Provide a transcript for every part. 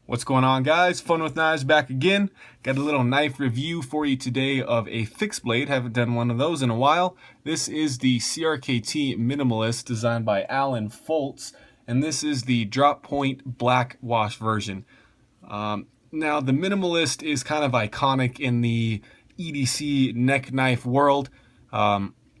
What's going on, guys? Fun with Knives back again. Got a little knife review for you today of a fixed blade. Haven't done one of those in a while. This is the CRKT Minimalist designed by Alan Foltz, and this is the drop point black wash version. Now, the Minimalist is kind of iconic in the EDC neck knife world.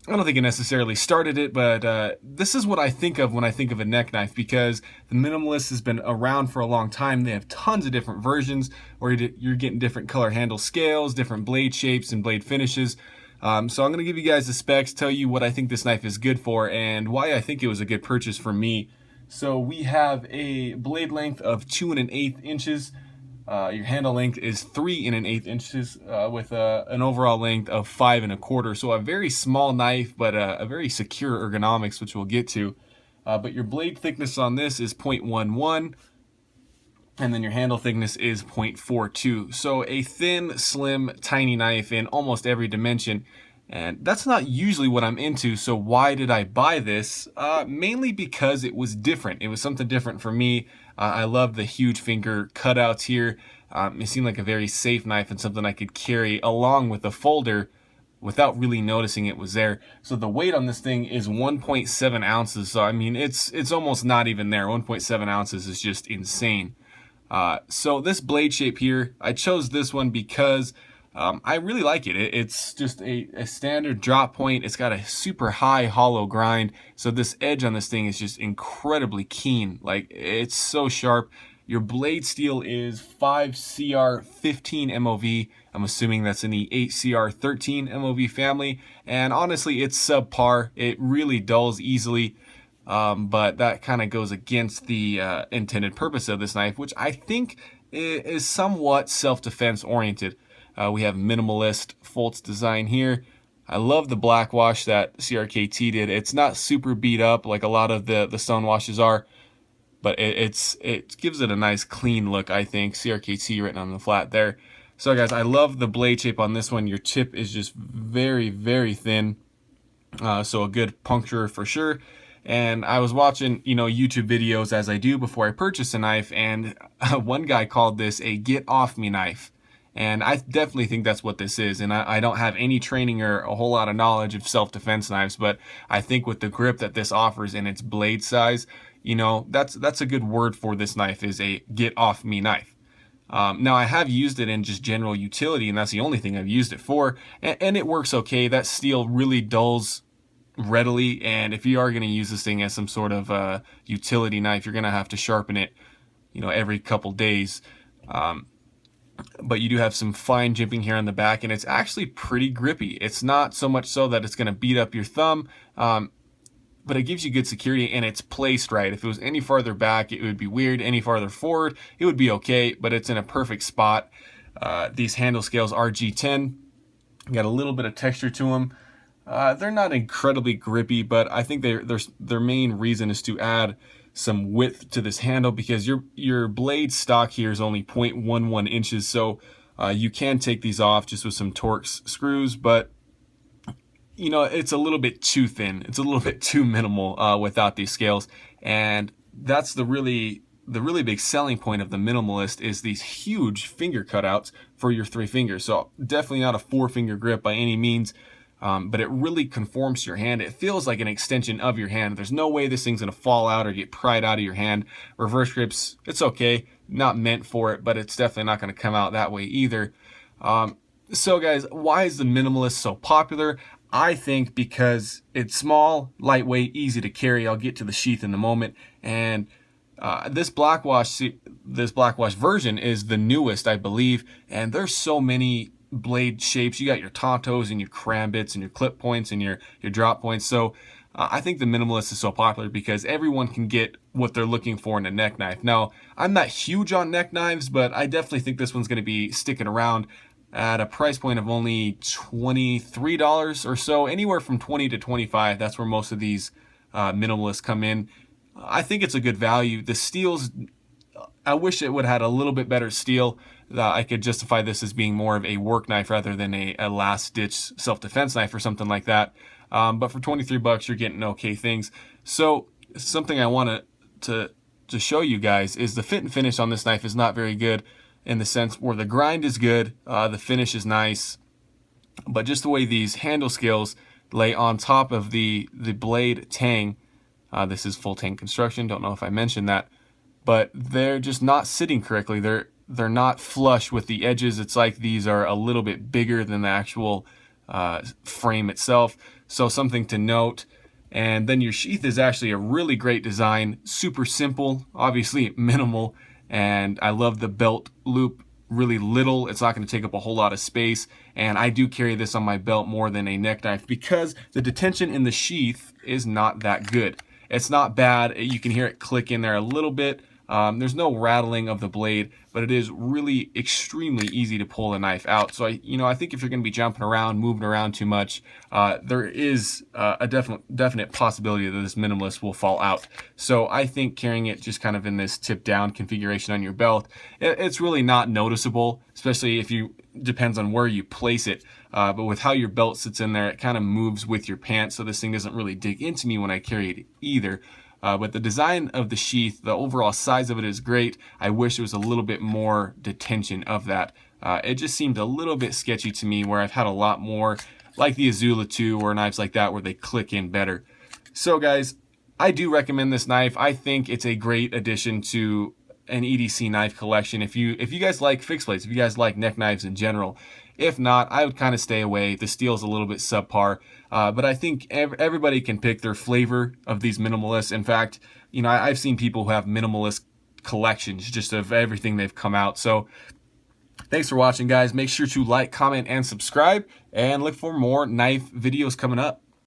I don't think it necessarily started it, but this is what I think of when I think of a neck knife, because the Minimalist has been around for a long time. They have tons of different versions where you're getting different color handle scales, different blade shapes, and blade finishes. So I'm going to give you guys the specs, tell you what I think this knife is good for, and why I think it was a good purchase for me. So we have a blade length of 2 1/8 inches. Your handle length is 3 1/8 inches with an overall length of 5 1/4. So a very small knife, but a very secure ergonomics, which we'll get to. But your blade thickness on this is 0.11, and then your handle thickness is 0.42. So a thin, slim, tiny knife in almost every dimension. And that's not usually what I'm into, so why did I buy this? Mainly because it was different. It was something different for me. I love the huge finger cutouts here. It seemed like a very safe knife and something I could carry along with the folder without really noticing it was there. So the weight on this thing is 1.7 ounces. So I mean, it's almost not even there. 1.7 ounces is just insane. So this blade shape here, I chose this one because I really like it. It's just a standard drop point. It's got a super high hollow grind. So this edge on this thing is just incredibly keen. Like, it's so sharp. Your blade steel is 5CR15 MOV. I'm assuming that's in the 8CR13 MOV family. And honestly, it's subpar. It really dulls easily. But that kind of goes against the intended purpose of this knife, which I think is somewhat self-defense oriented. We have Minimalist Foltz design here. I love the black wash that CRKT did. It's not super beat up like a lot of the stone washes are, but it gives it a nice clean look, I think. CRKT written on the flat there. So guys, I love the blade shape on this one. Your tip is just very, very thin. So a good puncturer for sure. And I was watching, YouTube videos as I do before I purchase a knife, and one guy called this a get off me knife. And I definitely think that's what this is. And I don't have any training or a whole lot of knowledge of self-defense knives, but I think with the grip that this offers and its blade size, that's a good word for this knife, is a get off me knife. Now, I have used it in just general utility, and that's the only thing I've used it for, and it works okay. That steel really dulls readily, and if you are going to use this thing as some sort of utility knife, you're going to have to sharpen it, every couple days. But you do have some fine jimping here on the back, and it's actually pretty grippy. It's not so much so that it's going to beat up your thumb, but it gives you good security, and it's placed right. If it was any farther back, it would be weird. Any farther forward, it would be okay, but it's in a perfect spot. These handle scales are G10. Got a little bit of texture to them. They're not incredibly grippy, but I think their main reason is to add some width to this handle, because your blade stock here is only 0.11 inches, so you can take these off just with some Torx screws, but it's a little bit too thin. It's a little bit too minimal without these scales, and that's the really big selling point of the Minimalist, is these huge finger cutouts for your 3 fingers. So definitely not a 4-finger grip by any means. But it really conforms to your hand. It feels like an extension of your hand. There's no way this thing's going to fall out or get pried out of your hand. Reverse grips, it's okay. Not meant for it, but it's definitely not going to come out that way either. So guys, why is the Minimalist so popular? I think because it's small, lightweight, easy to carry. I'll get to the sheath in a moment. And this black wash version is the newest, I believe. And there's so many blade shapes. You got your tontos and your crambits and your clip points and your drop points. So I think the Minimalist is so popular because everyone can get what they're looking for in a neck knife. Now, I'm not huge on neck knives, but I definitely think this one's going to be sticking around at a price point of only $23 or so, anywhere from 20 to 25. That's where most of these Minimalists come in. I think it's a good value. The steel's, I wish it would have had a little bit better steel. I could justify this as being more of a work knife rather than a last-ditch self-defense knife or something like that. But for $23, you're getting okay things. So something I want to to show you guys is the fit and finish on this knife is not very good, in the sense where the grind is good, the finish is nice, but just the way these handle scales lay on top of the blade tang, this is full tang construction, don't know if I mentioned that, but they're just not sitting correctly. They're not flush with the edges. It's like these are a little bit bigger than the actual frame itself, so something to note. And then your sheath is actually a really great design, super simple, obviously minimal, and I love the belt loop, really little. It's not going to take up a whole lot of space, and I do carry this on my belt more than a neck knife because the detention in the sheath is not that good. It's not bad. You can hear it click in there a little bit. There's no rattling of the blade, but it is really extremely easy to pull the knife out. So I think if you're going to be jumping around, moving around too much, there is a definite possibility that this Minimalist will fall out. So I think carrying it just kind of in this tip down configuration on your belt, it's really not noticeable, especially if depends on where you place it. But with how your belt sits in there, it kind of moves with your pants, so this thing doesn't really dig into me when I carry it either. But the design of the sheath, the overall size of it is great. I wish there was a little bit more detention of that. It just seemed a little bit sketchy to me, where I've had a lot more, like the Azula 2 or knives like that, where they click in better. So guys, I do recommend this knife. I think it's a great addition to an EDC knife collection. If you guys like fixed blades, if you guys like neck knives in general. If not, I would kind of stay away. The steel's a little bit subpar, but I think everybody can pick their flavor of these minimalists. In fact, I've seen people who have minimalist collections just of everything they've come out. So thanks for watching, guys. Make sure to like, comment, and subscribe, and look for more knife videos coming up.